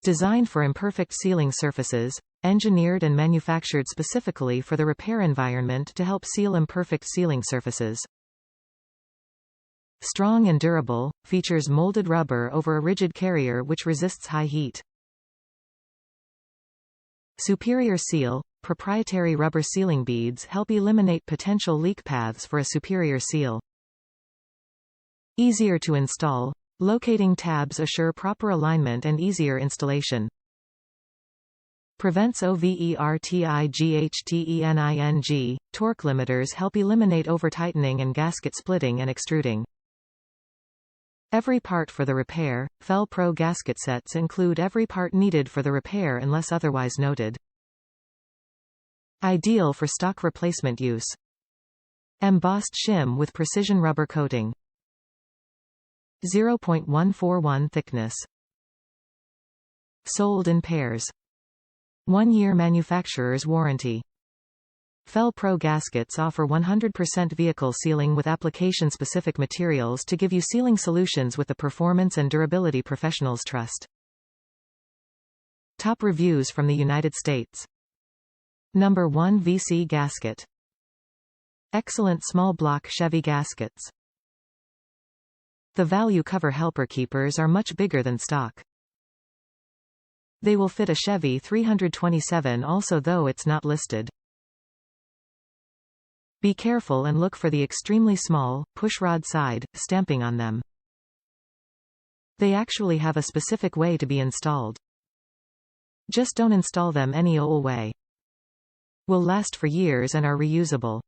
Designed for imperfect sealing surfaces, engineered and manufactured specifically for the repair environment to help seal imperfect sealing surfaces. Strong and durable, features molded rubber over a rigid carrier which resists high heat. Superior Seal, proprietary rubber sealing beads help eliminate potential leak paths for a superior seal. Easier to install, locating tabs assure proper alignment and easier installation. Prevents overtightening. Torque limiters help eliminate over-tightening and gasket splitting and extruding. Every part for the repair. Fel-Pro gasket sets include every part needed for the repair unless otherwise noted. Ideal for stock replacement use. Embossed shim with precision rubber coating. 0.141 thickness. Sold in pairs. 1-year manufacturer's warranty. Fel-Pro gaskets offer 100% vehicle sealing with application-specific materials to give you sealing solutions with the performance and durability professionals trust. Top reviews from the United States. Number 1 VC gasket. Excellent small block Chevy gaskets. The value cover helper keepers are much bigger than stock. They will fit a Chevy 327 also, though it's not listed. Be careful and look for the extremely small, pushrod side, stamping on them. They actually have a specific way to be installed. Just don't install them any old way. Will last for years and are reusable.